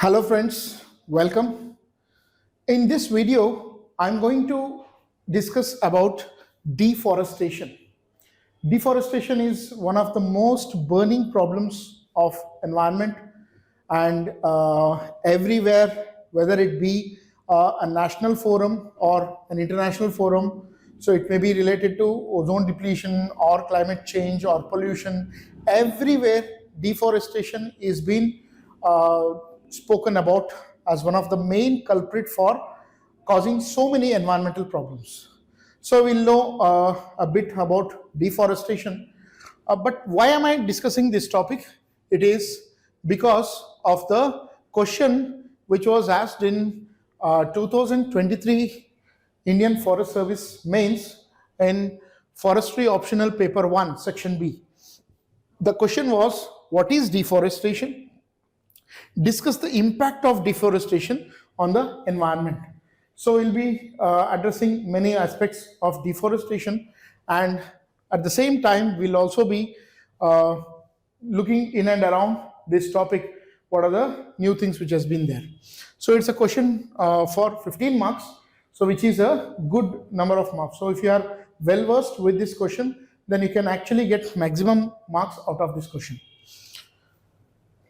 Hello friends, welcome. In this video, I'm going to discuss about deforestation. Deforestation is one of the most burning problems of environment and everywhere, whether it be a national forum or an international forum. So it may be related to ozone depletion or climate change or pollution. Everywhere deforestation is being spoken about as one of the main culprit for causing so many environmental problems. So we'll know a bit about deforestation. But why am I discussing this topic? It is because of the question which was asked in 2023 Indian Forest Service mains in Forestry Optional Paper 1, Section B. The question was, what is deforestation? Discuss the impact of deforestation on the environment. So we'll be addressing many aspects of deforestation, and at the same time we'll also be looking in and around this topic, what are the new things which has been there. So it's a question for 15 marks, so which is a good number of marks. So if you are well versed with this question, then you can actually get maximum marks out of this question.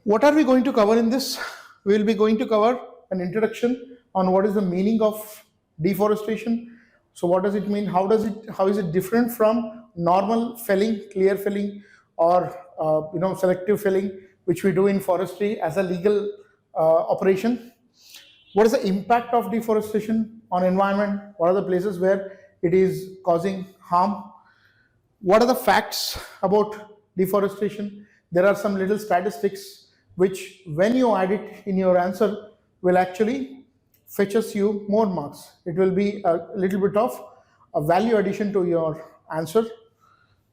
What are we going to cover in this? We will be going to cover an introduction on what is the meaning of deforestation. So what does it mean? How is it different from normal felling, clear felling, or selective felling, which we do in forestry as a legal operation? What is the impact of deforestation on environment? What are the places where it is causing harm? What are the facts about deforestation? There are some little statistics which, when you add it in your answer, will actually fetches you more marks. It will be a little bit of a value addition to your answer.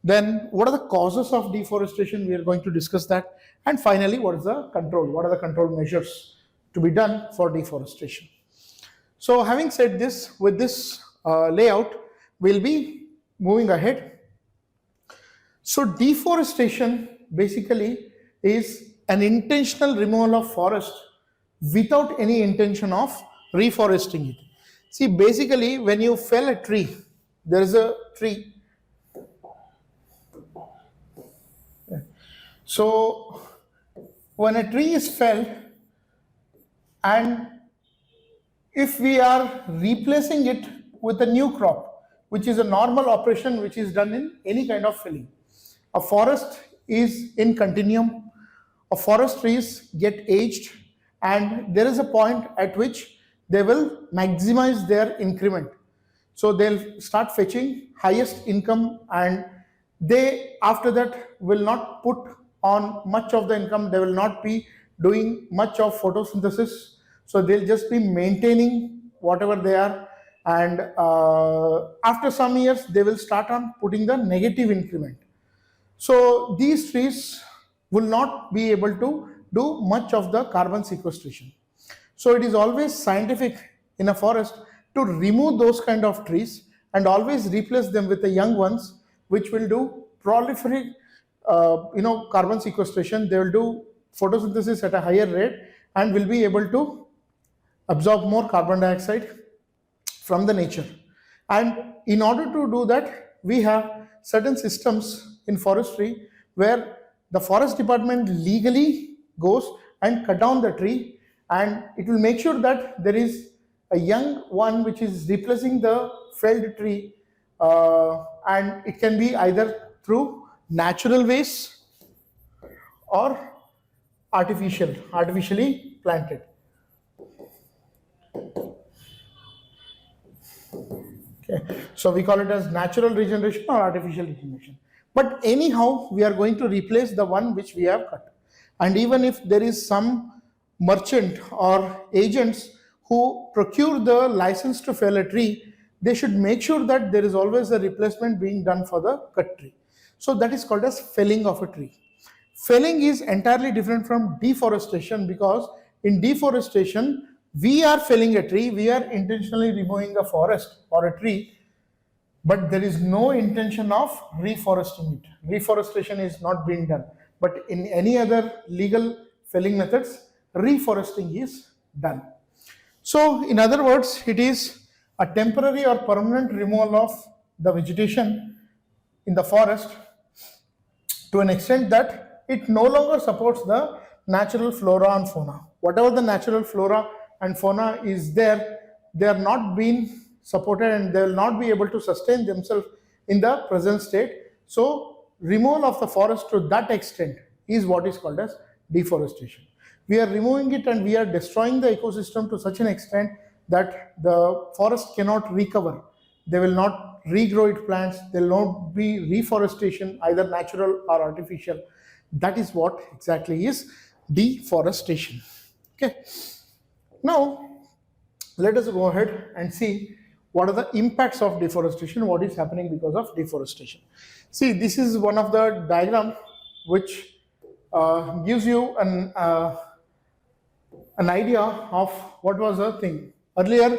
Then what are the causes of deforestation? We are going to discuss that. And finally, what is the control? What are the control measures to be done for deforestation? So having said this, with this layout, we'll be moving ahead. So deforestation basically is an intentional removal of forest without any intention of reforesting it. See, basically, when you fell a tree, there is a tree. So when a tree is felled, and if we are replacing it with a new crop, which is a normal operation which is done in any kind of felling. A forest is in continuum. Forest trees get aged, and there is a point at which they will maximize their increment. So they'll start fetching highest income, and they after that will not put on much of the income. They will not be doing much of photosynthesis. So they'll just be maintaining whatever they are, and after some years they will start on putting the negative increment. So these trees will not be able to do much of the carbon sequestration. So it is always scientific in a forest to remove those kind of trees and always replace them with the young ones, which will do proliferate carbon sequestration. They will do photosynthesis at a higher rate and will be able to absorb more carbon dioxide from the nature. And in order to do that, we have certain systems in forestry where the forest department legally goes and cut down the tree, and it will make sure that there is a young one which is replacing the felled tree, and it can be either through natural ways or artificially planted. Okay. So we call it as natural regeneration or artificial regeneration. But anyhow, we are going to replace the one which we have cut. And even if there is some merchant or agents who procure the license to fell a tree, they should make sure that there is always a replacement being done for the cut tree. So that is called as felling of a tree. Felling is entirely different from deforestation, because in deforestation, we are felling a tree, we are intentionally removing a forest or a tree, but there is no intention of reforesting it. Reforestation is not being done. But in any other legal felling methods, reforesting is done. So in other words, it is a temporary or permanent removal of the vegetation in the forest to an extent that it no longer supports the natural flora and fauna. Whatever the natural flora and fauna is there, they are not being supported and they will not be able to sustain themselves in the present state. So removal of the forest to that extent is what is called as deforestation. We are removing it and we are destroying the ecosystem to such an extent that the forest cannot recover. They will not regrow its plants. There will not be reforestation, either natural or artificial. That is what exactly is deforestation. Okay. Now, let us go ahead and see what are the impacts of deforestation, what is happening because of deforestation. See, this is one of the diagram which gives you an idea of what was the thing. Earlier,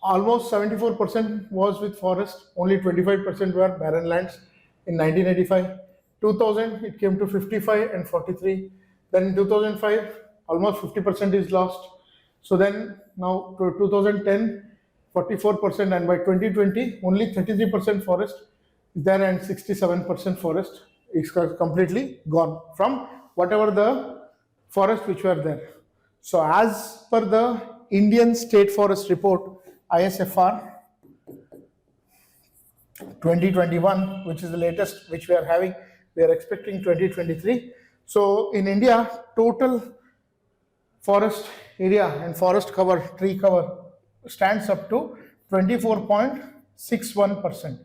almost 74% was with forest, only 25% were barren lands in 1985. 2000, it came to 55 and 43. Then in 2005, almost 50% is lost. So then now to 2010, 44%, and by 2020, only 33% forest is there and 67% forest is completely gone from whatever the forest which were there. So as per the Indian State Forest Report, ISFR 2021, which is the latest which we are having, we are expecting 2023. So in India, total forest area and forest cover, tree cover stands up to 24.61%.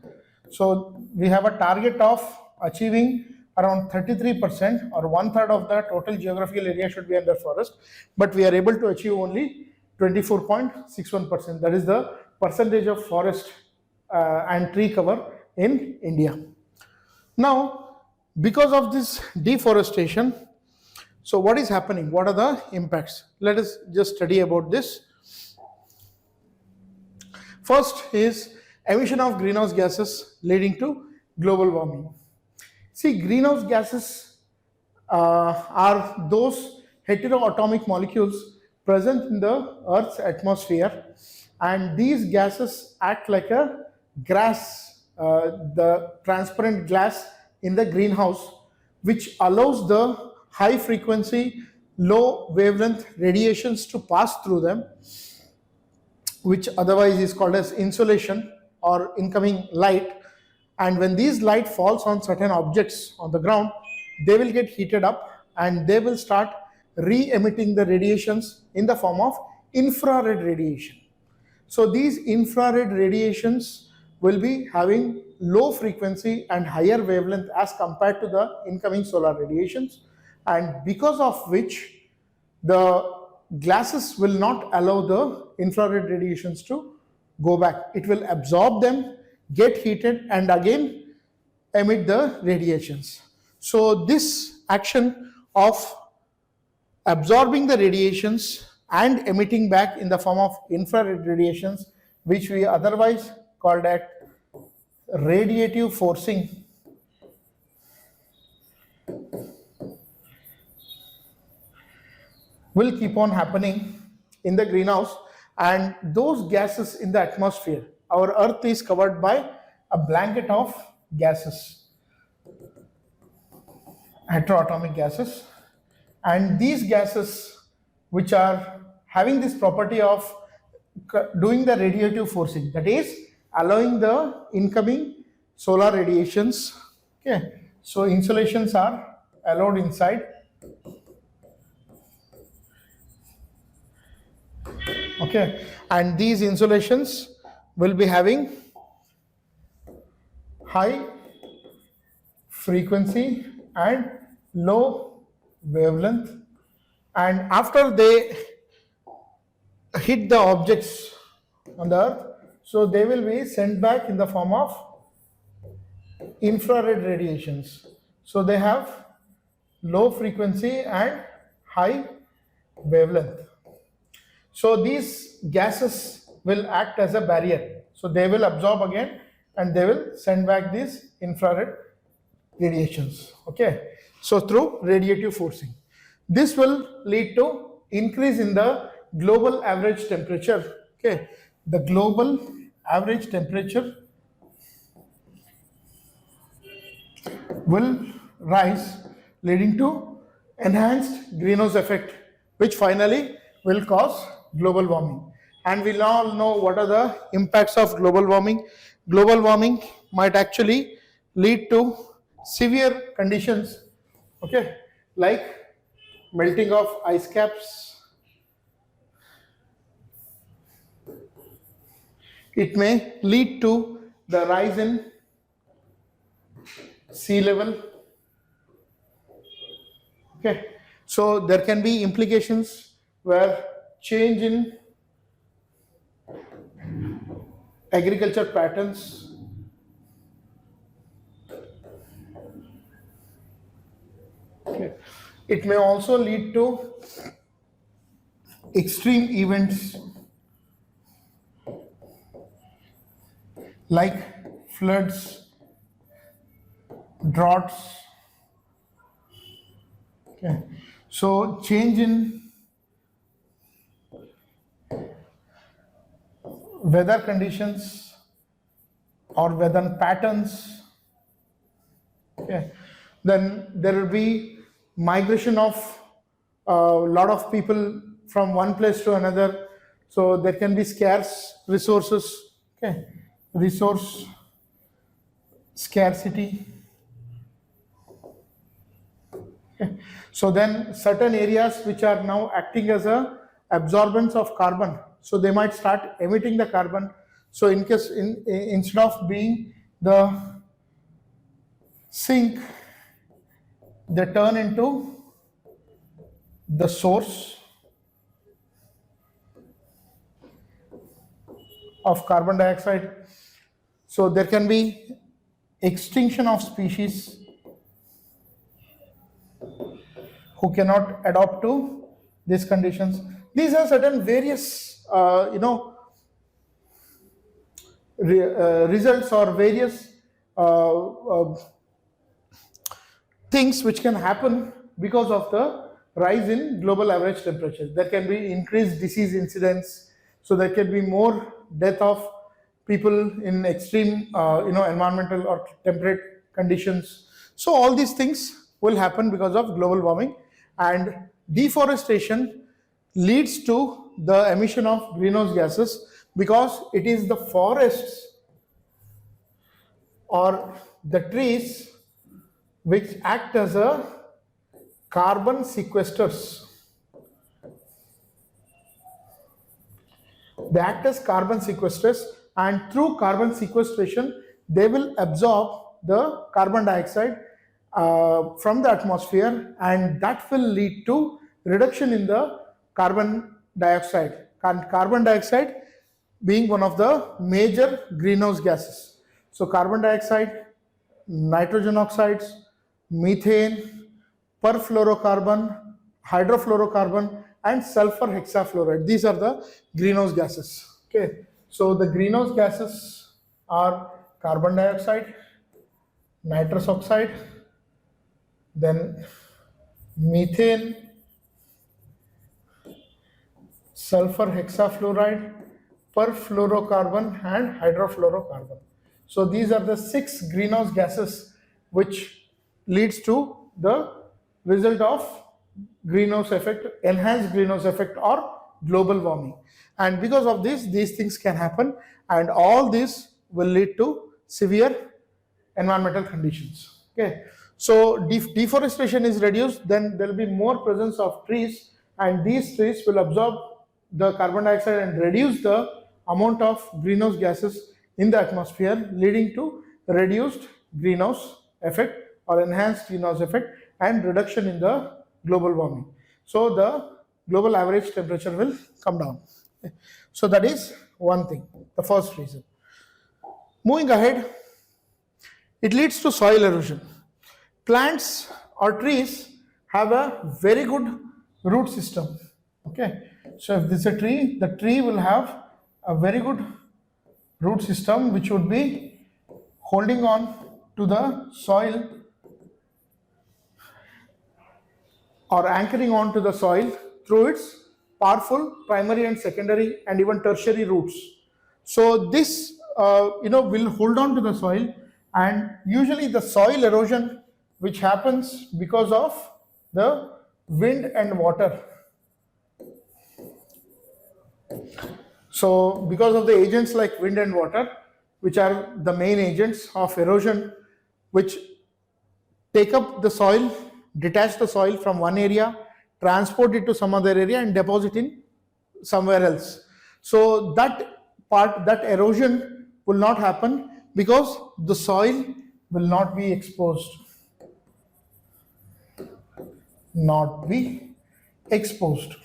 So we have a target of achieving around 33%, or 1/3 of the total geographical area should be under forest, but we are able to achieve only 24.61%. That is the percentage of forest and tree cover in India. Now, because of this deforestation, so what is happening? What are the impacts? Let us just study about this. First is emission of greenhouse gases leading to global warming. See, greenhouse gases are those heteroatomic molecules present in the Earth's atmosphere, and these gases act like a glass, the transparent glass in the greenhouse, which allows the high frequency, low wavelength radiations to pass through them, which otherwise is called as insolation or incoming light. And when these light falls on certain objects on the ground, they will get heated up and they will start re-emitting the radiations in the form of infrared radiation. So these infrared radiations will be having low frequency and higher wavelength as compared to the incoming solar radiations, and because of which the glasses will not allow the infrared radiations to go back. It will absorb them, get heated, and again emit the radiations. So this action of absorbing the radiations and emitting back in the form of infrared radiations, which we otherwise called at radiative forcing, will keep on happening in the greenhouse, and those gases in the atmosphere, our Earth is covered by a blanket of gases, heteroatomic gases, and these gases which are having this property of doing the radiative forcing, that is allowing the incoming solar radiations. Okay, so insolations are allowed inside. Okay, and these insolations will be having high frequency and low wavelength, and after they hit the objects on the Earth, so they will be sent back in the form of infrared radiations. So they have low frequency and high wavelength. So these gases will act as a barrier. So they will absorb again and they will send back these infrared radiations. Okay. So through radiative forcing. This will lead to increase in the global average temperature. Okay, the global average temperature will rise, leading to enhanced greenhouse effect, which finally will cause global warming. And we all know what are the impacts of global warming. Global warming might actually lead to severe conditions, okay, like melting of ice caps. It may lead to the rise in sea level. Okay, so there can be implications where change in agriculture patterns. Okay. It may also lead to extreme events like floods, droughts. Okay. So change in weather conditions or weather patterns. Okay. Then there will be migration of a lot of people from one place to another. So there can be scarce resources. Okay. Resource scarcity. Okay. So then certain areas which are now acting as a absorbance of carbon, so they might start emitting the carbon. So in case instead of being the sink, they turn into the source of carbon dioxide. So there can be extinction of species who cannot adapt to these conditions. These are certain various, results or various things which can happen because of the rise in global average temperature. There can be increased disease incidence, so there can be more death of people in extreme, environmental or temperate conditions. So all these things will happen because of global warming, and deforestation leads to the emission of greenhouse gases because it is the forests or the trees which act as a carbon sequesters. They act as carbon sequesters, and through carbon sequestration, they will absorb the carbon dioxide from the atmosphere, and that will lead to reduction in the carbon dioxide. And carbon dioxide being one of the major greenhouse gases. So carbon dioxide, nitrogen oxides, methane, perfluorocarbon, hydrofluorocarbon, and sulfur hexafluoride. These are the greenhouse gases. Okay, so the greenhouse gases are carbon dioxide, nitrous oxide, then methane, sulfur hexafluoride, perfluorocarbon, and hydrofluorocarbon. So these are the 6 greenhouse gases which leads to the result of greenhouse effect, enhanced greenhouse effect, or global warming. And because of this, these things can happen, and all this will lead to severe environmental conditions. Okay, so deforestation is reduced, then there will be more presence of trees, and these trees will absorb the carbon dioxide and reduce the amount of greenhouse gases in the atmosphere, leading to reduced greenhouse effect or enhanced greenhouse effect and reduction in the global warming. So the global average temperature will come down. So that is one thing, the first reason. Moving ahead, it leads to soil erosion. Plants or trees have a very good root system. Okay, so if this is a tree, the tree will have a very good root system which would be holding on to the soil or anchoring onto the soil through its powerful primary and secondary and even tertiary roots. So this will hold on to the soil, and usually the soil erosion which happens because of the wind and water. So because of the agents like wind and water, which are the main agents of erosion, which take up the soil, detach the soil from one area, transport it to some other area and deposit in somewhere else. So that part, that erosion will not happen because the soil will not be exposed. Not be exposed.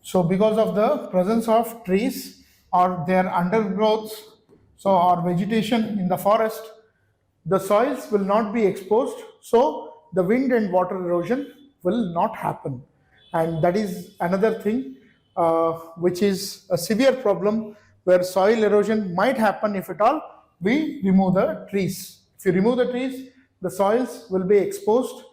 So because of the presence of trees or their undergrowths, so or vegetation in the forest, the soils will not be exposed, so the wind and water erosion will not happen. And that is another thing which is a severe problem, where soil erosion might happen if at all we remove the trees. If you remove the trees, the soils will be exposed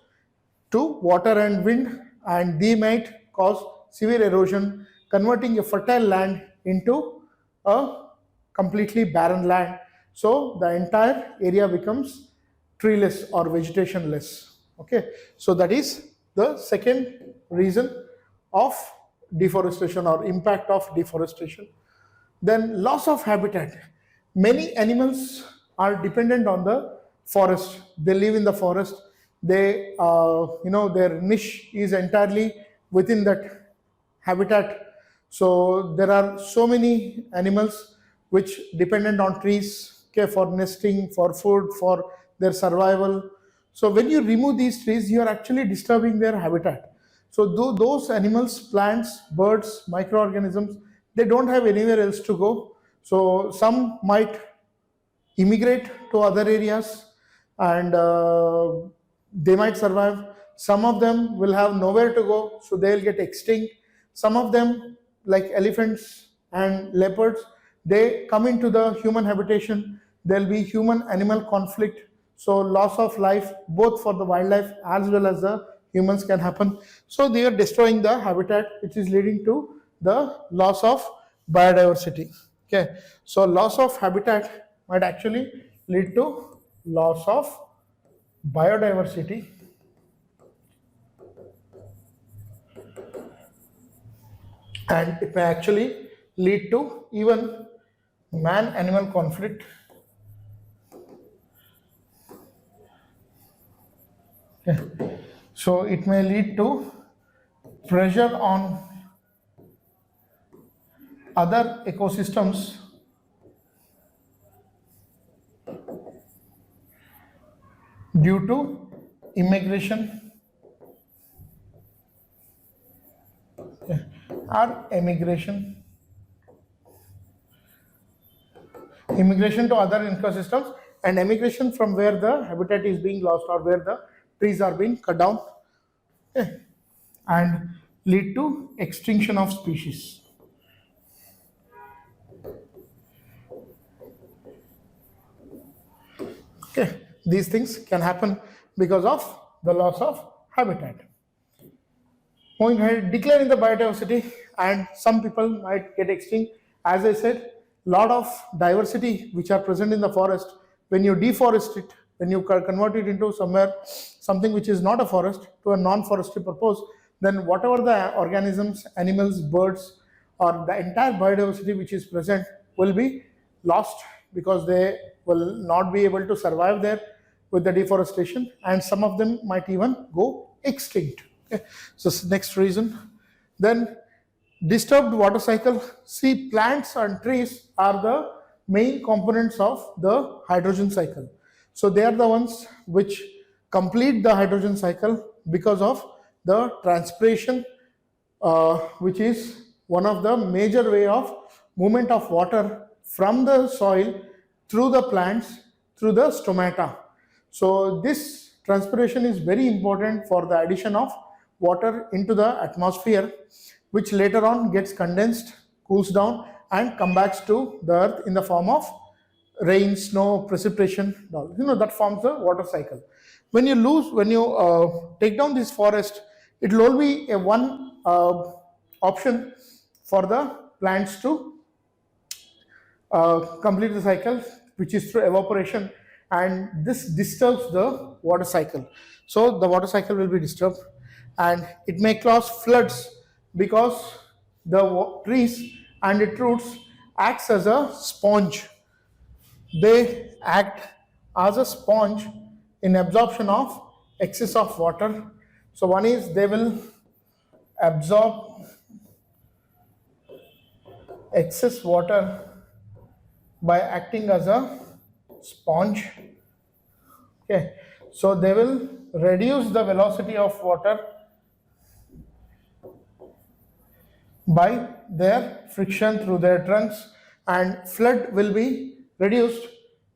to water and wind, and they might cause severe erosion, converting a fertile land into a completely barren land. So the entire area becomes treeless or vegetationless. Okay, so that is the second reason of deforestation or impact of deforestation. Then loss of habitat. Many animals are dependent on the forest. They live in the forest. They, their niche is entirely within that habitat. So there are so many animals which dependent on trees, okay, for nesting, for food, for their survival. So when you remove these trees, you are actually disturbing their habitat. So those animals, plants, birds, microorganisms, they don't have anywhere else to go. So some might immigrate to other areas, and they might survive. Some of them will have nowhere to go, so they'll get extinct. Some of them, like elephants and leopards, they come into the human habitation. There'll be human animal conflict, so loss of life both for the wildlife as well as the humans can happen. So they are destroying the habitat, which is leading to the loss of biodiversity. Okay, so loss of habitat might actually lead to loss of biodiversity, and it may actually lead to even man-animal conflict. Okay. So it may lead to pressure on other ecosystems due to immigration or emigration. Immigration to other ecosystems and emigration from where the habitat is being lost or where the trees are being cut down, okay, and lead to extinction of species. Okay, these things can happen because of the loss of habitat. Moving ahead, decline the biodiversity, and some people might get extinct. As I said, lot of diversity which are present in the forest. When you deforest it, when you convert it into something which is not a forest to a non-forestry purpose, then whatever the organisms, animals, birds, or the entire biodiversity which is present will be lost, because they will not be able to survive there with the deforestation, and some of them might even go extinct. Okay. So next reason. Then disturbed water cycle. See, plants and trees are the main components of the hydrogen cycle. So they are the ones which complete the hydrogen cycle because of the transpiration, which is one of the major way of movement of water from the soil through the plants, through the stomata. So this transpiration is very important for the addition of water into the atmosphere, which later on gets condensed, cools down, and comes back to the earth in the form of rain, snow, precipitation. That forms the water cycle. When you take down this forest, It will only be a one option for the plants to complete the cycle, which is through evaporation, and this disturbs the water cycle. So the water cycle will be disturbed, and it may cause floods because the trees and its roots acts as a sponge. They act as a sponge in absorption of excess of water. So one is they will absorb excess water by acting as a sponge. Okay, so they will reduce the velocity of water by their friction through their trunks, and flood will be reduced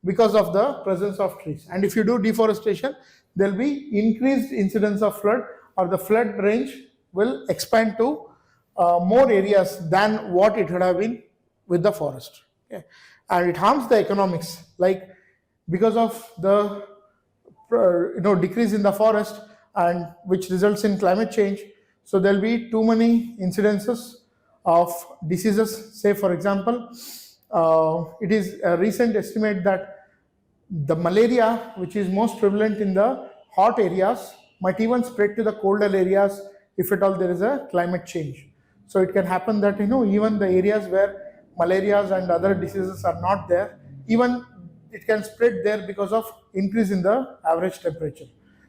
because of the presence of trees. And if you do deforestation, there will be increased incidence of flood, or the flood range will expand to more areas than what it would have been with the forest. Okay. And it harms the economics, like because of the decrease in the forest, and which results in climate change. So there will be too many incidences of diseases. Say for example, it is a recent estimate that the malaria, which is most prevalent in the hot areas, might even spread to the colder areas if at all there is a climate change. So it can happen that even the areas where malarias and other diseases are not there, even it can spread there because of increase in the average temperature.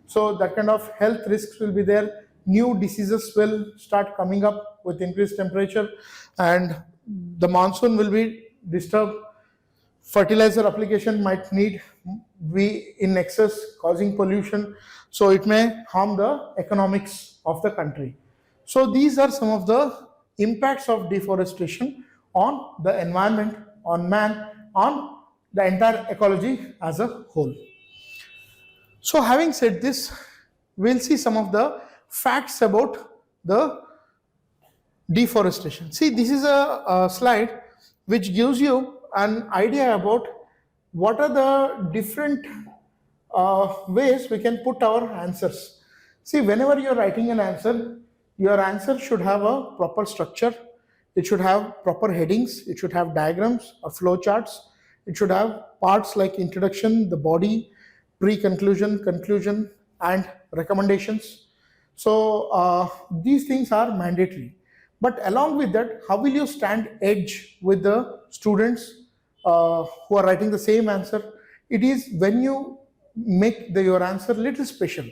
So that kind of health risks will be there. New diseases will start coming up with increased temperature, and the monsoon will be disturbed. Fertilizer application might be in excess, causing pollution. So it may harm the economics of the country. So these are some of the impacts of deforestation on the environment, on man, on the entire ecology as a whole. So having said this, we'll see some of the facts about the deforestation. See, this is a slide which gives you an idea about what are the different ways we can put our answers. See, whenever you're writing an answer, your answer should have a proper structure. It should have proper headings. It should have diagrams or flow charts. It should have parts like introduction, the body, pre-conclusion, conclusion, and recommendations. So these things are mandatory. But along with that, how will you stand edge with the students who are writing the same answer? It is when you make your answer little special.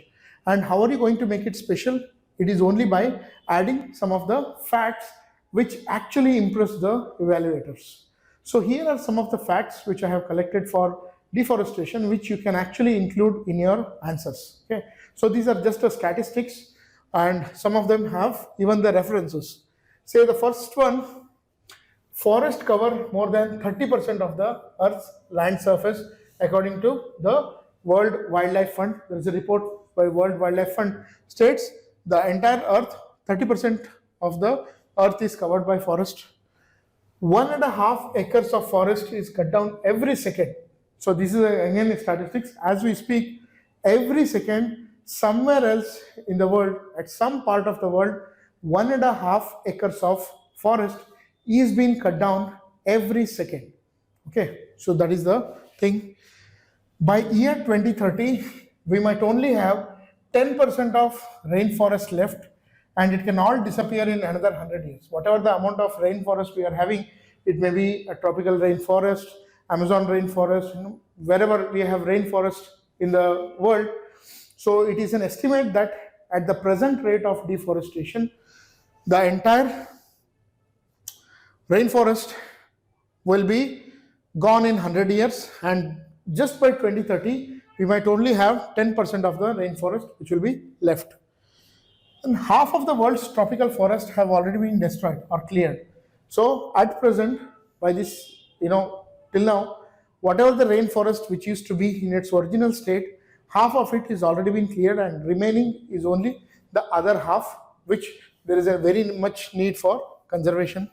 And how are you going to make it special? It is only by adding some of the facts which actually impress the evaluators. So here are some of the facts which I have collected for deforestation, which you can actually include in your answers. Okay. So these are just the statistics, and some of them have even the references. Say the first one, forests cover more than 30% of the Earth's land surface according to the World Wildlife Fund. There is a report by World Wildlife Fund states the entire Earth, 30% of the Earth is covered by forest. 1.5 acres of forest is cut down every second. So this is again statistics. As we speak, every second, somewhere else in the world, at some part of the world, 1.5 acres of forest is being cut down every second. Okay, so that is the thing. By year 2030, we might only have 10% of rainforest left, and it can all disappear in another 100 years. Whatever the amount of rainforest we are having, it may be a tropical rainforest, Amazon rainforest, wherever we have rainforest in the world. So it is an estimate that at the present rate of deforestation, the entire rainforest will be gone in 100 years, and just by 2030, we might only have 10% of the rainforest which will be left. And half of the world's tropical forests have already been destroyed or cleared. So at present, by this, till now, whatever the rainforest which used to be in its original state, half of it is already been cleared, and remaining is only the other half, which there is a very much need for conservation.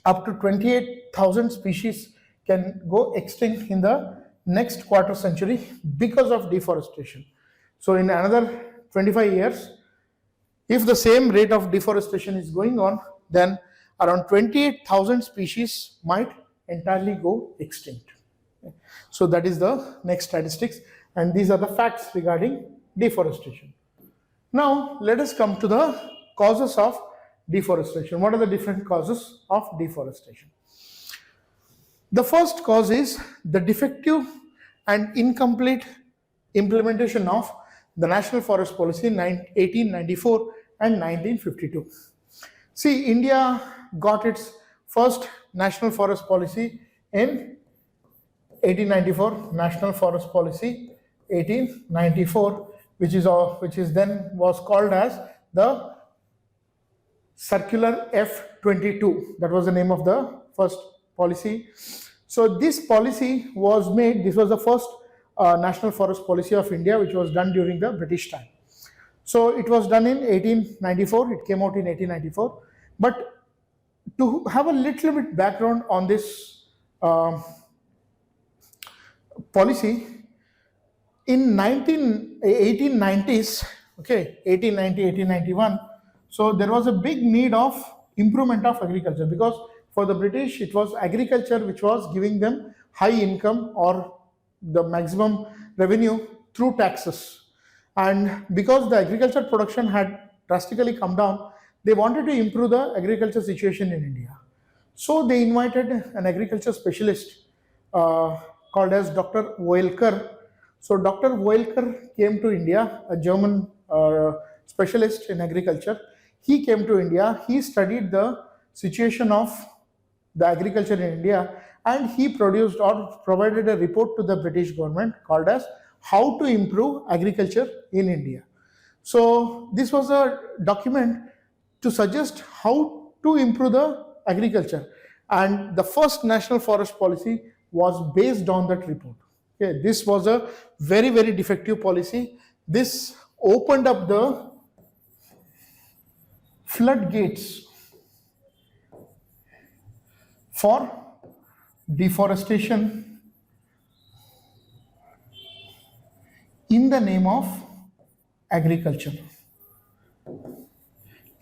Up to 28,000 species can go extinct in the next quarter century because of deforestation. So in another 25 years, If the same rate of deforestation is going on, then around 28,000 species might entirely go extinct. So that is the next statistics, and these are the facts regarding deforestation. Now let us come to the causes of deforestation. What are the different causes of deforestation? The first cause is the defective and incomplete implementation of the National Forest Policy in 1894 and 1952. See, India got its first National Forest Policy in 1894, National Forest Policy 1894, which is then was called as the Circular F22. That was the name of the first policy. So this policy was made, this was the first National Forest Policy of India, which was done during the British time. So it was done in 1894, it came out in 1894. But to have a little bit background on this policy, in 1890s, okay, 1890, 1891, so there was a big need of improvement of agriculture, because for the British, it was agriculture which was giving them high income or the maximum revenue through taxes. And because the agriculture production had drastically come down, they wanted to improve the agriculture situation in India. So they invited an agriculture specialist called as Dr. Voelker. So Dr. Voelker came to India, a German specialist in agriculture. He came to India, he studied the situation of the agriculture in India, and he produced or provided a report to the British government called as How to Improve Agriculture in India. So this was a document to suggest how to improve the agriculture, and the first National Forest Policy was based on that report. Okay, this was a very, very defective policy. This opened up the floodgates for deforestation in the name of agriculture.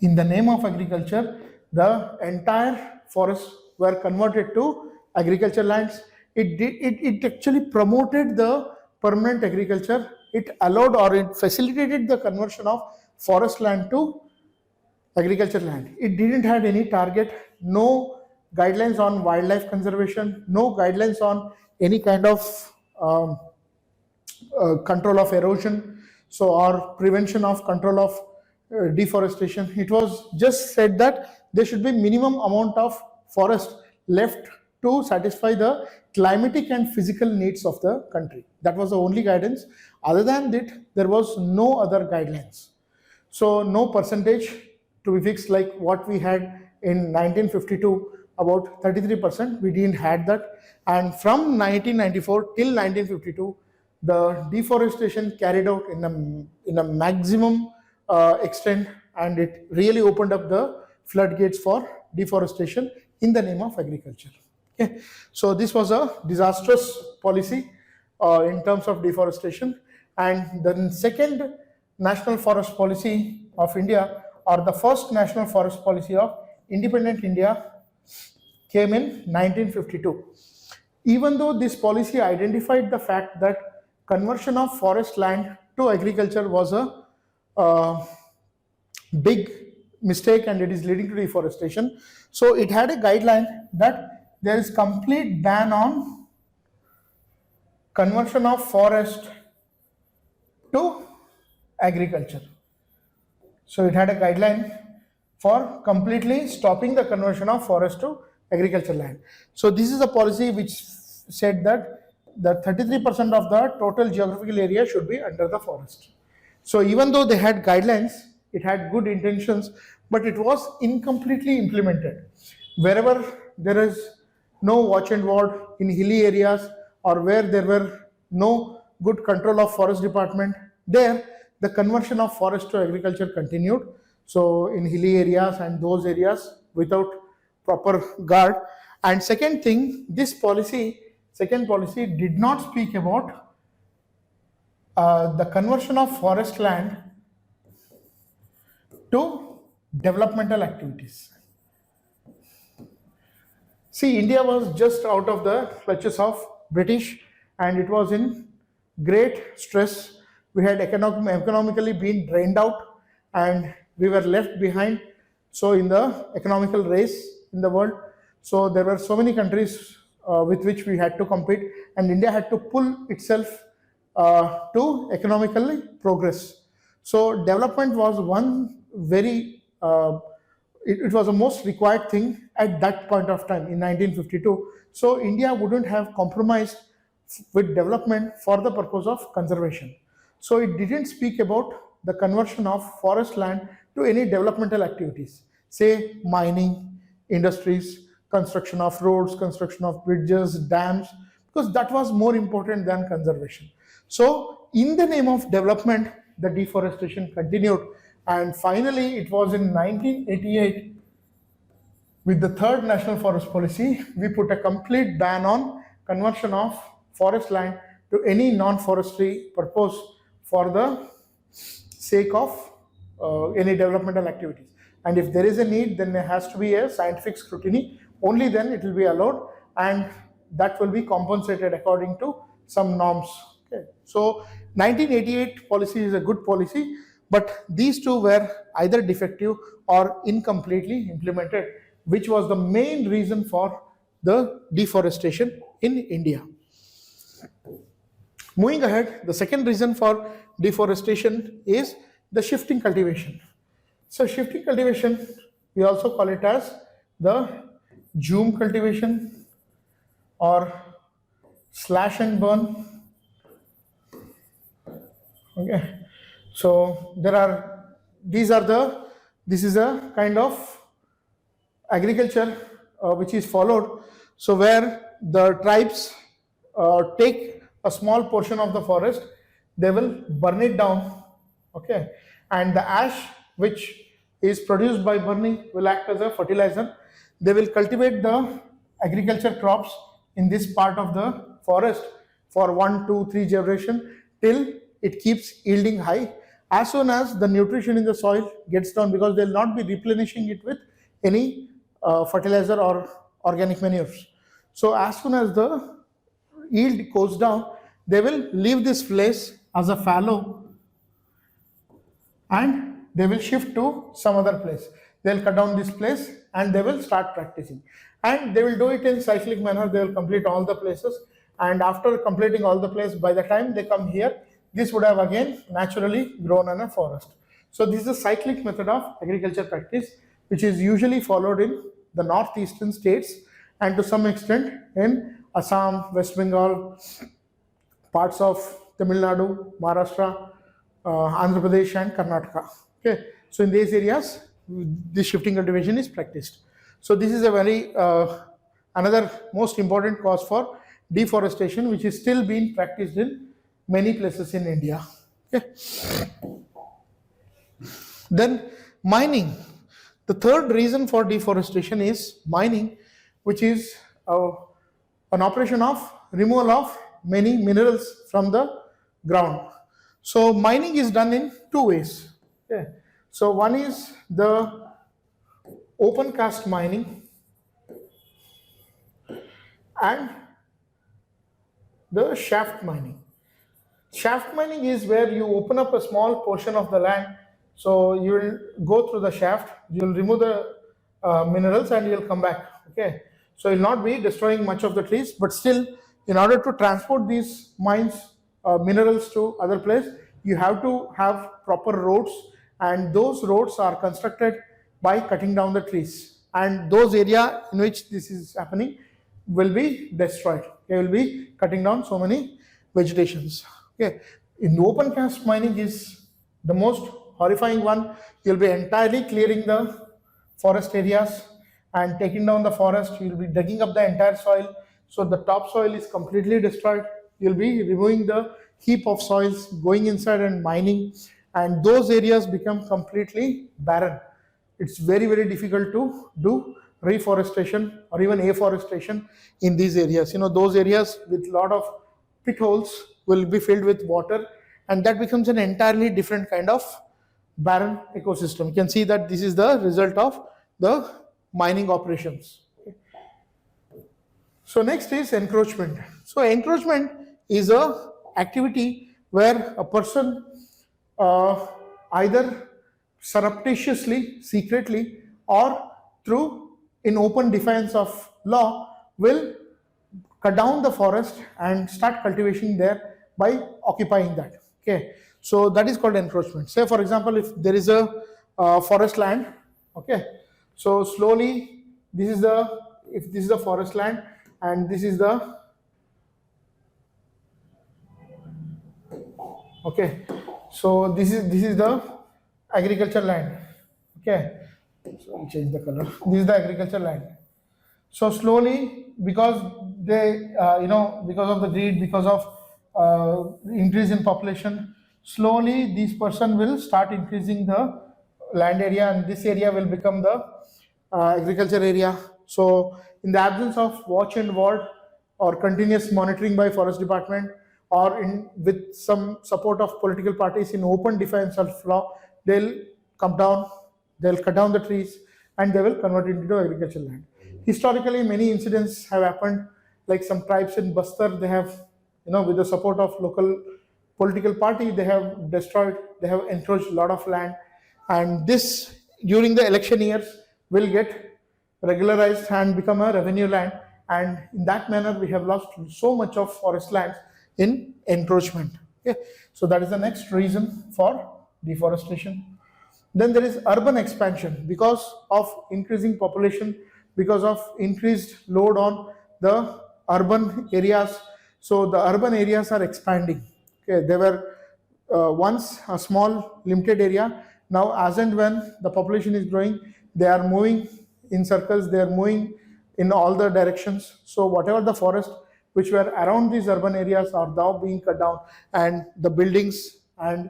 In the name of agriculture, the entire forests were converted to agriculture lands. It actually promoted the permanent agriculture. It allowed or it facilitated the conversion of forest land to agriculture land. It didn't have any target, no guidelines on wildlife conservation, no guidelines on any kind of control of erosion, so or prevention of control of deforestation. It was just said that there should be minimum amount of forest left to satisfy the climatic and physical needs of the country. That was the only guidance. Other than that, there was no other guidelines. So no percentage to be fixed like what we had in 1952, about 33%. We didn't had that. And from 1994 till 1952, the deforestation carried out in a maximum extent, and it really opened up the floodgates for deforestation in the name of agriculture. Okay. So this was a disastrous policy in terms of deforestation. And the second National Forest Policy of India, or the first National Forest Policy of independent India, came in 1952. Even though this policy identified the fact that conversion of forest land to agriculture was a big mistake and it is leading to deforestation, so it had a guideline that there is complete ban on conversion of forest to agriculture. So it had a guideline for completely stopping the conversion of forest to agriculture land. So this is a policy which said that the 33% of the total geographical area should be under the forest. So even though they had guidelines, it had good intentions, but it was incompletely implemented. Wherever there is no watch and ward in hilly areas, or where there were no good control of forest department, there the conversion of forest to agriculture continued. So in hilly areas and those areas without proper guard. And second thing, this policy, second policy did not speak about the conversion of forest land to developmental activities. See, India was just out of the clutches of British and it was in great stress. We had economically been drained out and we were left behind. So in the economical race in the world, so there were so many countries with which we had to compete, and India had to pull itself to economically progress. So development was one very it was the most required thing at that point of time in 1952. So India wouldn't have compromised with development for the purpose of conservation. So it didn't speak about the conversion of forest land to any developmental activities, say mining, industries, construction of roads, construction of bridges, dams, because that was more important than conservation. So in the name of development, the deforestation continued, and finally it was in 1988 with the third national forest policy, we put a complete ban on conversion of forest land to any non-forestry purpose for the sake of any developmental activities. And if there is a need, then there has to be a scientific scrutiny. Only then it will be allowed, and that will be compensated according to some norms. Okay. So 1988 policy is a good policy, but these two were either defective or incompletely implemented, which was the main reason for the deforestation in India. Moving ahead, the second reason for deforestation is the shifting cultivation. So shifting cultivation, we also call it as the zoom cultivation or slash and burn. Okay, so this is a kind of agriculture which is followed. So where the tribes take a small portion of the forest, they will burn it down, okay, and the ash which is produced by burning will act as a fertilizer. They will cultivate the agriculture crops in this part of the forest for 1, 2, 3 generations till it keeps yielding high. As soon as the nutrition in the soil gets down, because they will not be replenishing it with any fertilizer or organic manures. So as soon as the yield goes down, they will leave this place as a fallow and they will shift to some other place. They will cut down this place and they will start practicing. And they will do it in cyclic manner. They will complete all the places. And after completing all the places, by the time they come here, this would have again naturally grown in a forest. So this is a cyclic method of agriculture practice, which is usually followed in the northeastern states and to some extent in Assam, West Bengal, parts of Tamil Nadu, Maharashtra, Andhra Pradesh and Karnataka. Okay, so in these areas, this shifting cultivation is practiced. So this is a very another most important cause for deforestation, which is still being practiced in many places in India. Okay. Then mining. The third reason for deforestation is mining, which is an operation of removal of many minerals from the ground. So mining is done in two ways. Okay. So one is the open cast mining and the shaft mining. Shaft mining is where you open up a small portion of the land. So you will go through the shaft, you will remove the minerals and you will come back. Okay. So you will not be destroying much of the trees, but still in order to transport these mines, minerals to other place, you have to have proper roads, and those roads are constructed by cutting down the trees, and those area in which this is happening will be destroyed. They will be cutting down so many vegetations. Okay. In the open cast mining is the most horrifying one. You'll be entirely clearing the forest areas and taking down the forest. You'll be digging up the entire soil, so the topsoil is completely destroyed. You'll be removing the heap of soils, going inside and mining, and those areas become completely barren. It's very, very difficult to do reforestation or even afforestation in these areas. You know, those areas with a lot of pit holes will be filled with water, and that becomes an entirely different kind of barren ecosystem. You can see that this is the result of the mining operations. So next is encroachment. So encroachment is a activity where a person either surreptitiously, secretly, or through in open defiance of law will cut down the forest and start cultivation there by occupying that. Okay, so that is called encroachment. Say for example, if there is a forest land, okay, so slowly this is the, if this is the forest land and this is the, okay, so this is the agriculture land. Okay, so I'll change the color. This is the agriculture land. So slowly, because they, because of the greed, because of increase in population, slowly this person will start increasing the land area, and this area will become the agriculture area. So in the absence of watch and ward or continuous monitoring by forest department, or in with some support of political parties in open defiance of law, they'll come down, they'll cut down the trees, and they will convert it into agricultural land. Historically, many incidents have happened, like some tribes in Bastar, they have, with the support of local political party, they have destroyed, they have encroached a lot of land, and this during the election years will get regularized and become a revenue land, and in that manner we have lost so much of forest lands in encroachment. Okay, so that is the next reason for deforestation. Then there is urban expansion because of increasing population, because of increased load on the urban areas. So the urban areas are expanding. Okay, they were once a small limited area. Now as and when the population is growing, they are moving in circles, they are moving in all the directions. So whatever the forest which were around these urban areas are now being cut down, and the buildings and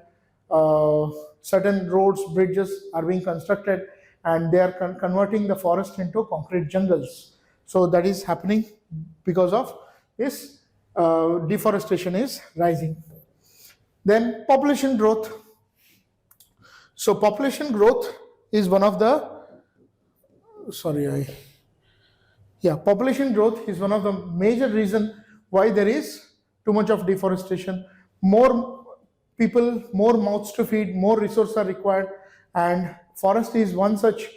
certain roads, bridges are being constructed, and they are converting the forest into concrete jungles. So that is happening because of this deforestation is rising. Then population growth. So population growth is one of the, population growth is one of the major reason why there is too much of deforestation. More people, more mouths to feed, more resources are required, and forest is one such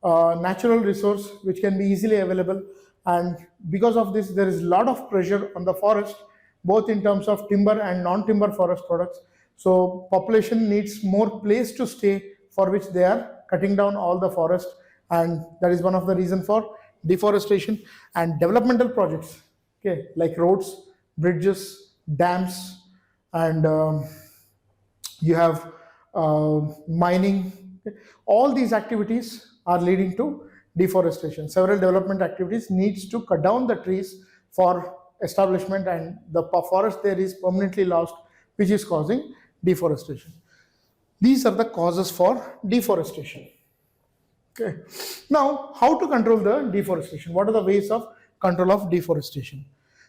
natural resource which can be easily available, and because of this there is a lot of pressure on the forest, both in terms of timber and non-timber forest products. So population needs more place to stay, for which they are cutting down all the forest, and that is one of the reason for deforestation. And developmental projects, okay, like roads, bridges, dams, and you have mining. All these activities are leading to deforestation. Several development activities needs to cut down the trees for establishment, and the forest there is permanently lost, which is causing deforestation. These are the causes for deforestation. Okay. Now, how to control the deforestation? What are the ways of control of deforestation?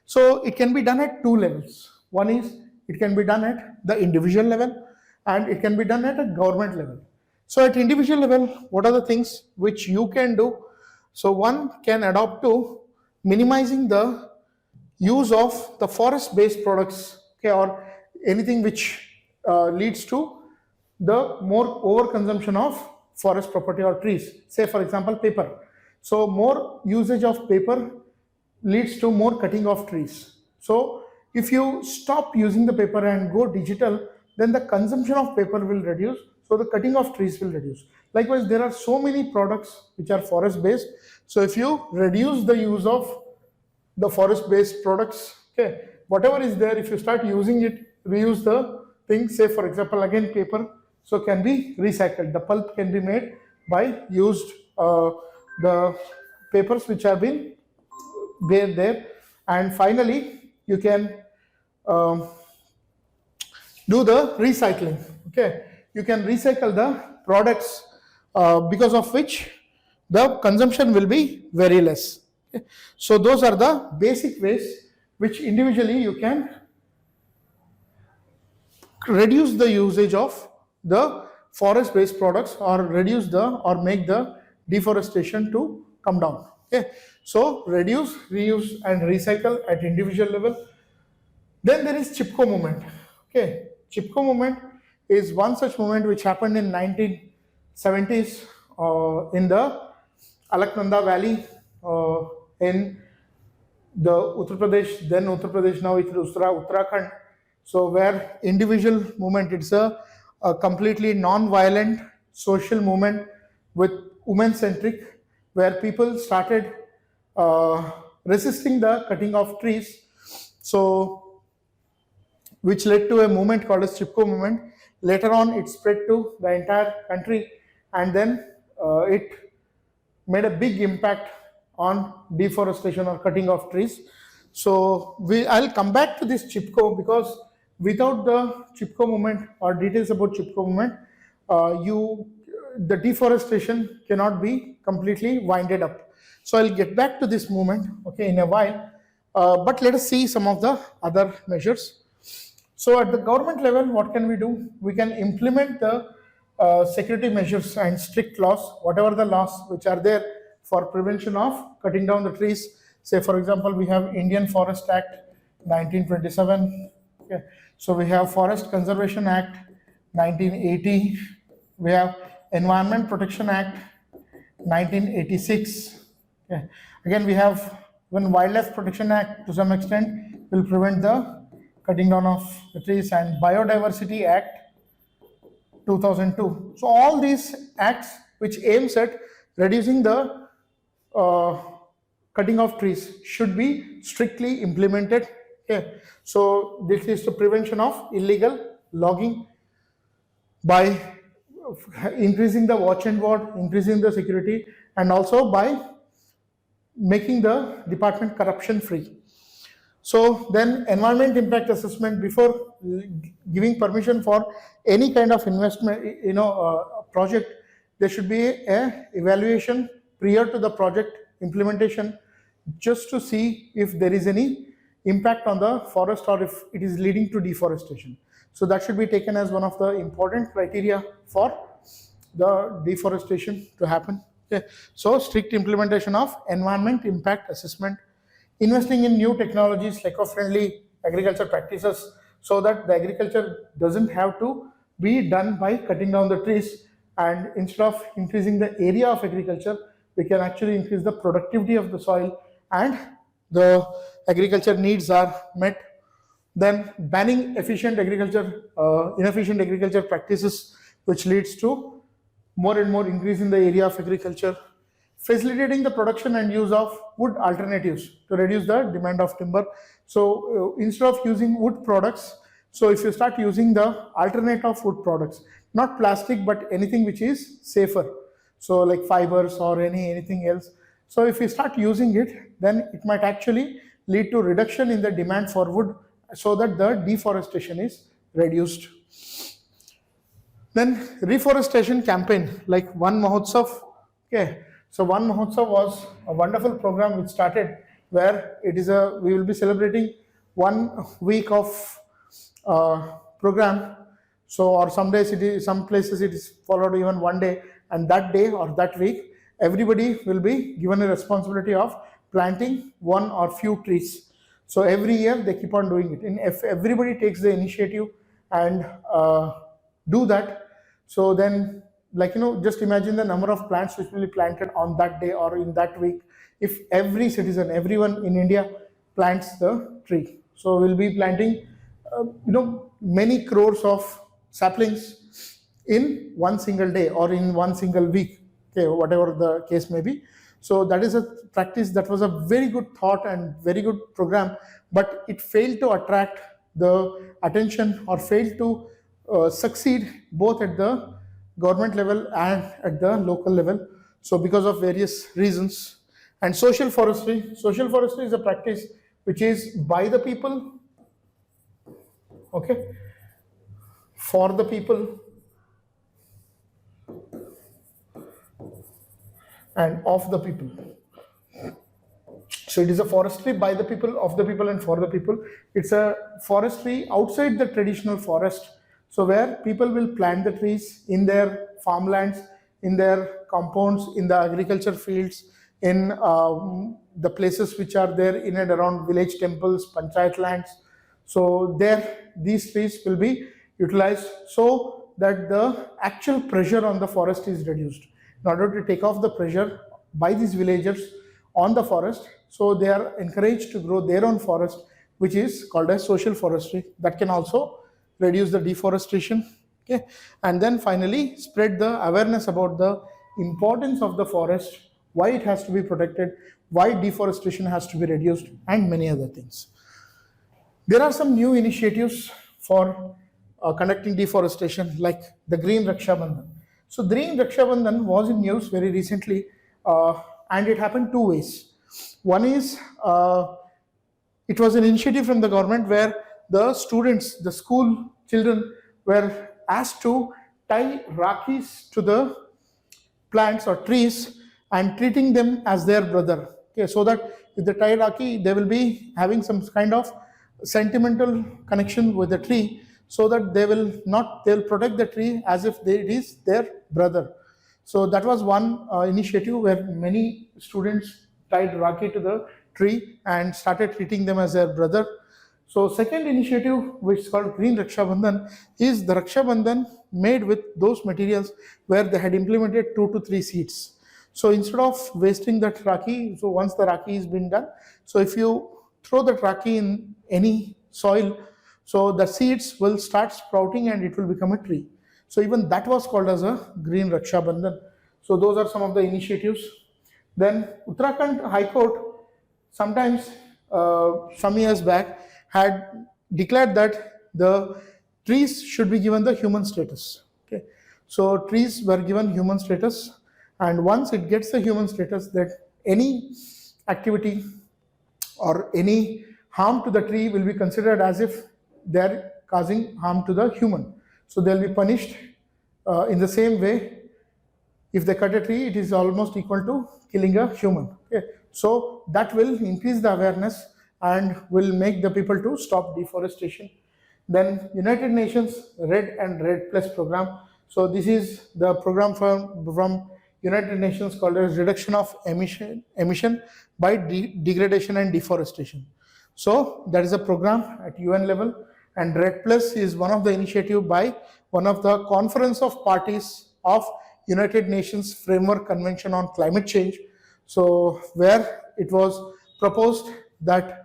So it can be done at two levels. One is it can be done at the individual level, and it can be done at a government level. So at individual level, what are the things which you can do? So one can adopt to minimizing the use of the forest-based products, okay, or anything which leads to the more overconsumption of forest property or trees. Say for example, paper. So more usage of paper leads to more cutting of trees. So if you stop using the paper and go digital, then the consumption of paper will reduce, so the cutting of trees will reduce. Likewise, there are so many products which are forest based. So if you reduce the use of the forest based products, okay, whatever is there, if you start using it, reuse the thing. Say for example, again paper, so can be recycled. The pulp can be made by used the papers which have been there. And finally, you can do the recycling. Okay, you can recycle the products because of which the consumption will be very less. Okay? So those are the basic ways which individually you can reduce the usage of the forest based products or reduce the or make the deforestation to come down. Okay, so reduce, reuse and recycle at individual level. Then there is Chipco movement. Okay, Chipco movement is one such movement which happened in 1970s in the Alaknanda Valley in the Uttar Pradesh, then Uttar Pradesh, now it is Uttarakhand. So where individual movement, it's a completely non-violent social movement with women-centric, where people started resisting the cutting of trees. So which led to a movement called as Chipco movement. Later on, it spread to the entire country, and then it made a big impact on deforestation or cutting of trees. So I'll come back to this Chipco, because without the Chipco movement or details about Chipco movement, the deforestation cannot be completely winded up. So I'll get back to this movement, okay, in a while. But let us see some of the other measures. So at the government level, what can we do? We can implement the security measures and strict laws, whatever the laws which are there for prevention of cutting down the trees. Say, for example, we have Indian Forest Act 1927. Okay. So we have Forest Conservation Act 1980. We have Environment Protection Act 1986. Okay. Again, we have Wildlife Protection Act to some extent will prevent the cutting down of the trees, and Biodiversity Act 2002. So all these acts which aims at reducing the cutting of trees should be strictly implemented. Okay. So this is the prevention of illegal logging by increasing the watch and ward, increasing the security, and also by making the department corruption free. So then environment impact assessment, before giving permission for any kind of investment, project, there should be a evaluation prior to the project implementation, just to see if there is any impact on the forest or if it is leading to deforestation. So that should be taken as one of the important criteria for the deforestation to happen. Okay. So strict implementation of environment impact assessment, investing in new technologies, eco-friendly agriculture practices, so that the agriculture doesn't have to be done by cutting down the trees, and instead of increasing the area of agriculture, we can actually increase the productivity of the soil and the agriculture needs are met. Then banning inefficient agriculture practices, which leads to more and more increase in the area of agriculture. Facilitating the production and use of wood alternatives to reduce the demand of timber. So instead of using wood products, so if you start using the alternate of wood products, not plastic, but anything which is safer, so like fibers or anything else. So if you start using it, then it might actually lead to reduction in the demand for wood, so that the deforestation is reduced. Then reforestation campaign like One Mahotsav. Okay, so One Mahotsav was a wonderful program which started, where we will be celebrating 1 week of program. So, or some days some places it is followed even 1 day, and that day or that week, everybody will be given a responsibility of planting one or few trees. So every year they keep on doing it. And if everybody takes the initiative and do that, so then, just imagine the number of plants which will be planted on that day or in that week. If every citizen, everyone in India plants the tree, so we'll be planting, many crores of saplings in one single day or in one single week. Okay, whatever the case may be. So that is a practice that was a very good thought and very good program, but it failed to attract the attention or failed to succeed both at the government level and at the local level. So because of various reasons. And social forestry is a practice which is by the people, okay, for the people, and of the people. So it is a forestry by the people, of the people, and for the people. It's a forestry outside the traditional forest. So where people will plant the trees in their farmlands, in their compounds, in the agriculture fields, in the places which are there in and around village temples, panchayat lands. So there, these trees will be utilized so that the actual pressure on the forest is reduced. In order to take off the pressure by these villagers on the forest, so they are encouraged to grow their own forest, which is called as social forestry. That can also reduce the deforestation. Okay, and then finally spread the awareness about the importance of the forest, why it has to be protected, why deforestation has to be reduced, and many other things. There are some new initiatives for conducting deforestation, like the Green Raksha Bandhan. So Green Raksha Bandhan was in news very recently, and it happened two ways. One is it was an initiative from the government where the students, the school children, were asked to tie rakis to the plants or trees and treating them as their brother. Okay, so that if they tie raki, they will be having some kind of sentimental connection with the tree, so that they will not, they will protect the tree as if it is their brother. So that was one initiative where many students tied raki to the tree and started treating them as their brother. So second initiative, which is called Green Raksha Bandhan, is the Raksha Bandhan made with those materials where they had implemented 2 to 3 seeds. So instead of wasting that raki, so once the raki is been done, so if you throw that raki in any soil, so the seeds will start sprouting and it will become a tree. So even that was called as a Green Raksha Bandhan. So those are some of the initiatives. Then Uttarakhand High Court sometimes some years back had declared that the trees should be given the human status. Okay, so trees were given human status, and once it gets the human status, that any activity or any harm to the tree will be considered as if they are causing harm to the human. So they will be punished in the same way. If they cut a tree, it is almost equal to killing a human. Okay, so that will increase the awareness and will make the people to stop deforestation. Then United Nations Red and Red Plus program. So this is the program from United Nations called as reduction of emission by degradation and deforestation. So that is a program at UN level, and Red Plus is one of the initiative by one of the conference of parties of United Nations Framework Convention on Climate Change. So where it was proposed that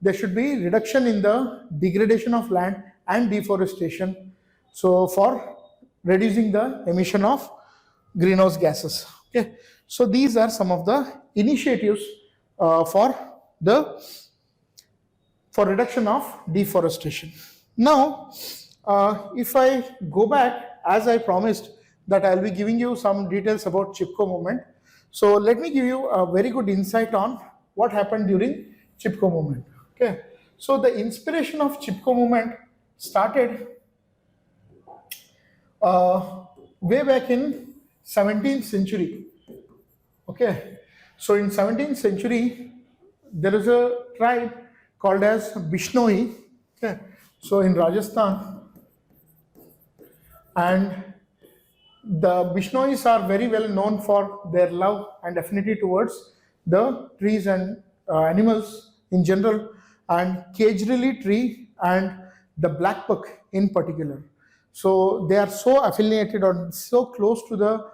there should be reduction in the degradation of land and deforestation, so for reducing the emission of greenhouse gases. Okay, so these are some of the initiatives for reduction of deforestation. Now, if I go back, as I promised that I'll be giving you some details about Chipco movement. So let me give you a very good insight on what happened during Chipco movement. Okay, so the inspiration of Chipco movement started way back in 17th century. Okay, so in 17th century there is a tribe called as Bishnoi. Okay, so in Rajasthan, and the Bishnois are very well known for their love and affinity towards the trees and animals in general, and Kejrili tree and the black buck in particular. So they are so affiliated or so close to the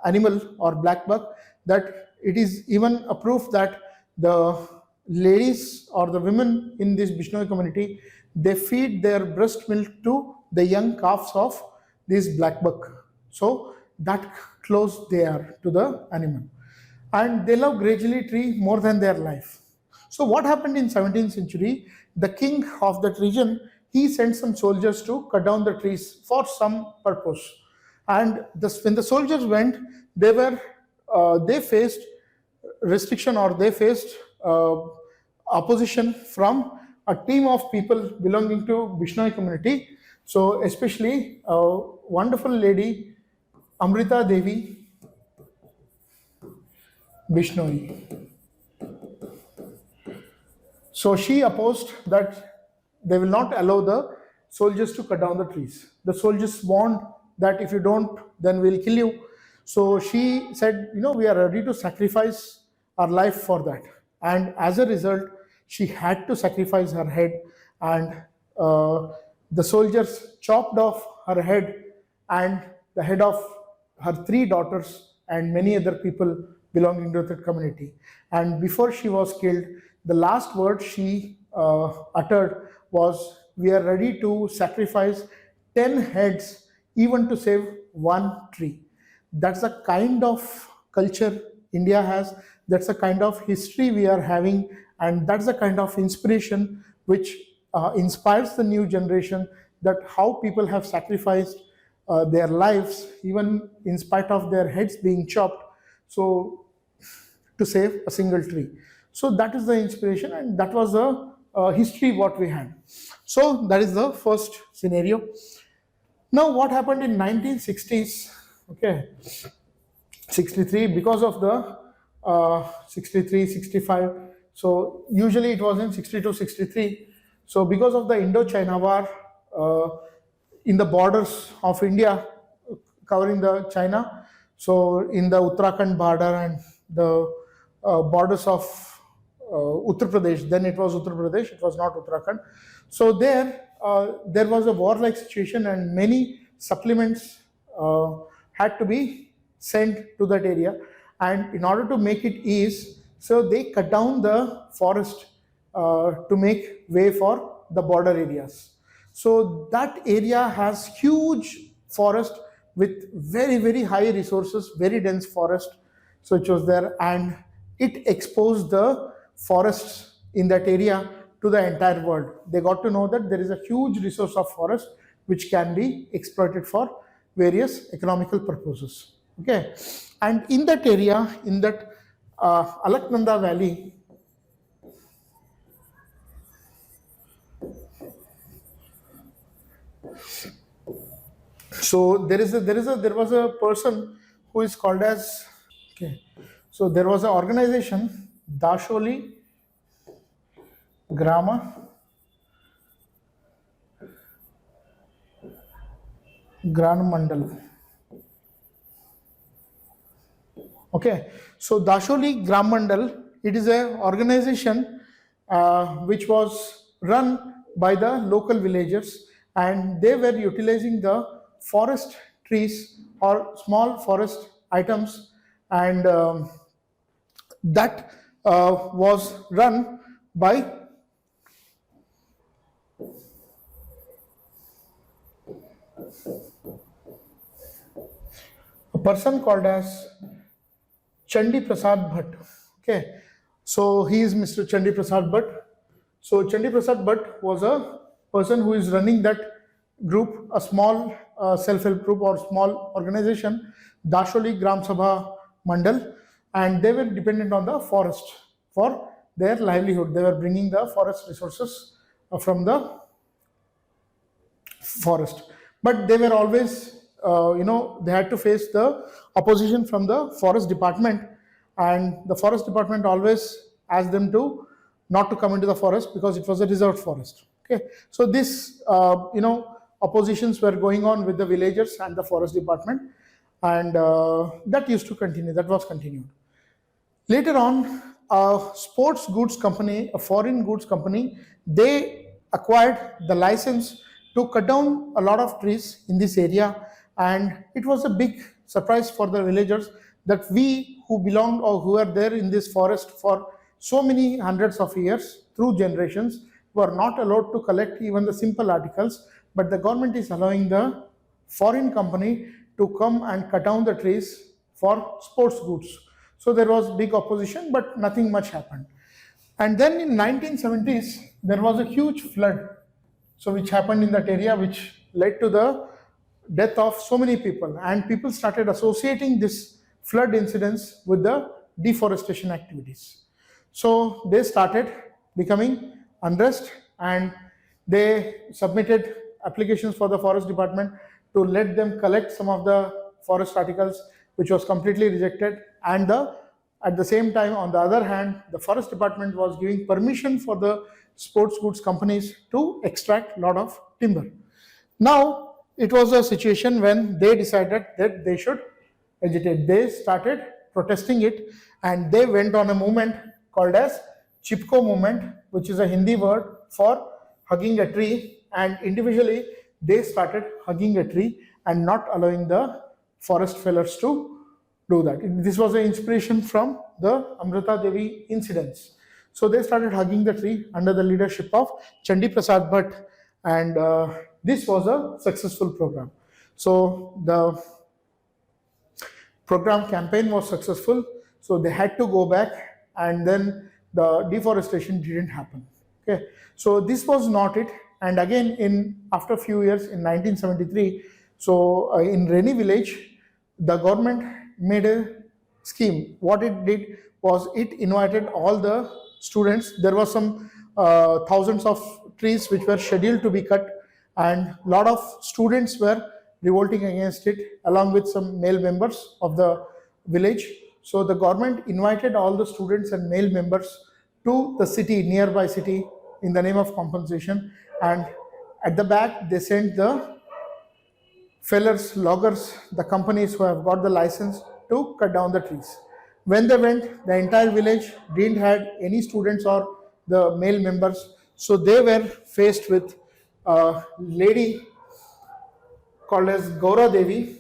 animal or black buck that it is even a proof that the ladies or the women in this Bishnoi community, they feed their breast milk to the young calves of this black buck. So that close they are to the animal, and they love gradually tree more than their life. So what happened in 17th century? The king of that region, he sent some soldiers to cut down the trees for some purpose. And when the soldiers went, they faced restriction, or they faced opposition from a team of people belonging to Bishnoi community. So especially a wonderful lady, Amrita Devi Bishnoi. So she opposed that they will not allow the soldiers to cut down the trees. The soldiers warned that if you don't, then we'll kill you. So she said, we are ready to sacrifice our life for that. And as a result, she had to sacrifice her head, and the soldiers chopped off her head and the head of her 3 daughters and many other people belonging to the community. And before she was killed, the last word she uttered was, "We are ready to sacrifice 10 heads even to save 1 tree." That's the kind of culture India has, that's the kind of history we are having, and that's the kind of inspiration which inspires the new generation, that how people have sacrificed their lives even in spite of their heads being chopped, so to save a single tree. So that is the inspiration, and that was the history what we had. So that is the first scenario. Now what happened in 1960s, okay, 63, because of the 63, 65, so usually it was in 62, 63. So because of the Indo-China war, in the borders of India covering the China, so in the Uttarakhand border and the borders of Uttar Pradesh, then it was Uttar Pradesh, it was not Uttarakhand. So there was a warlike situation, and many supplements had to be sent to that area. And in order to make it ease, so they cut down the forest to make way for the border areas. So that area has huge forest with very, very high resources, very dense forest. So it was there, and it exposed the forests in that area to the entire world. They got to know that there is a huge resource of forest which can be exploited for various economical purposes. Okay, and in that area, in that Alaknanda Valley, so there was a person who is called as, okay, so there was an organization, Dasholi Grama Gran Mandal. Okay, so Dasholi Gram Mandal, it is an organization which was run by the local villagers, and they were utilizing the forest trees or small forest items, and that was run by a person called as Chandi Prasad Bhatt. Okay, so he is Mr. Chandi Prasad Bhatt. So Chandi Prasad Bhatt was a person who is running that group, a small self-help group or small organization, Dasholi Gram Sabha Mandal, and they were dependent on the forest for their livelihood. They were bringing the forest resources from the forest, but they were always they had to face the opposition from the forest department, and the forest department always asked them to not to come into the forest because it was a reserved forest. Okay, so this oppositions were going on with the villagers and the forest department, and that used to continue, that was continued. Later on, a sports goods company, a foreign goods company, they acquired the license to cut down a lot of trees in this area, and it was a big surprise for the villagers that we who belonged or who are there in this forest for so many hundreds of years through generations were not allowed to collect even the simple articles, but the government is allowing the foreign company to come and cut down the trees for sports goods. So there was big opposition, but nothing much happened. And then in 1970s, there was a huge flood, so which happened in that area, which led to the death of so many people, and people started associating this flood incidents with the deforestation activities. So they started becoming unrest, and they submitted applications for the forest department to let them collect some of the forest articles, which was completely rejected. And at the same time, on the other hand, the forest department was giving permission for the sports goods companies to extract a lot of timber. Now, it was a situation when they decided that they should agitate. They started protesting it, and they went on a movement called as Chipco movement, which is a Hindi word for hugging a tree. And individually, they started hugging a tree and not allowing the forest fellers to do that. This was an inspiration from the Amrita Devi incidents. So they started hugging the tree under the leadership of Chandi Prasad Bhatt, and this was a successful program. So the program campaign was successful, so they had to go back, and then the deforestation didn't happen. Okay, so this was not it. And again, in after a few years in 1973, so in Reni village, the government made a scheme. What it did was it invited all the students. There was some thousands of trees which were scheduled to be cut, and a lot of students were revolting against it, along with some male members of the village. So the government invited all the students and male members to the city, nearby city, in the name of compensation. And at the back, they sent the fellers, loggers, the companies who have got the license to cut down the trees. When they went, the entire village didn't have any students or the male members. So they were faced with a lady called as Gaura Devi,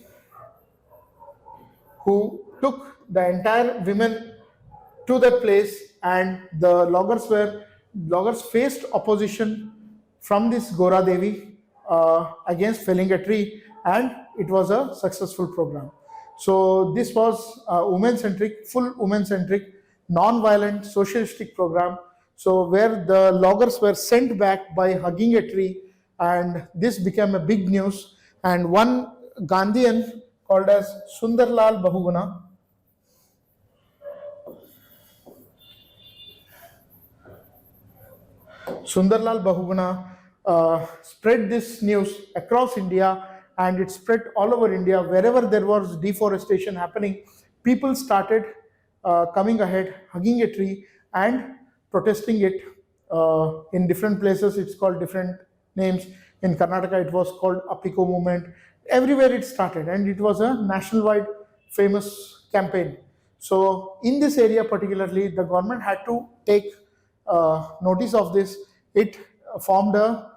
who took the entire women to that place, and the loggers faced opposition from this Gaura Devi against felling a tree, and it was a successful program. So this was a women-centric, full women-centric, non-violent, socialistic program. So where the loggers were sent back by hugging a tree, and this became a big news. And one Gandhian called as Sundar Bahuguna, Sundarlal Bahuguna spread this news across India, and it spread all over India. Wherever there was deforestation happening, people started coming ahead, hugging a tree and protesting it in different places. It's called different names. In Karnataka, it was called Apiko movement. Everywhere it started, and it was a national-wide famous campaign. So in this area particularly, the government had to take notice of this. It formed a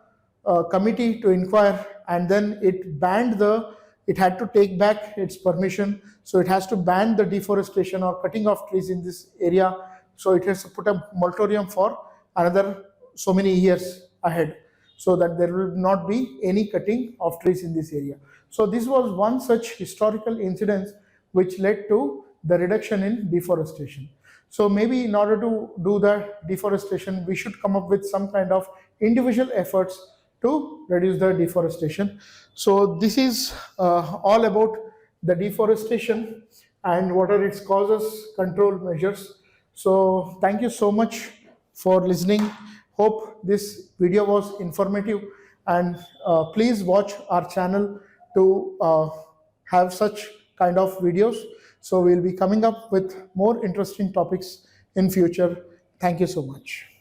committee to inquire, and then it had to take back its permission. So it has to ban the deforestation or cutting of trees in this area. So it has to put a moratorium for another so many years ahead, so that there will not be any cutting of trees in this area. So this was one such historical incident which led to the reduction in deforestation. So maybe in order to do the deforestation, we should come up with some kind of individual efforts to reduce the deforestation. So this is all about the deforestation and what are its causes, control measures. So thank you so much for listening. Hope this video was informative, and please watch our channel to have such kind of videos. So we'll be coming up with more interesting topics in future. Thank you so much.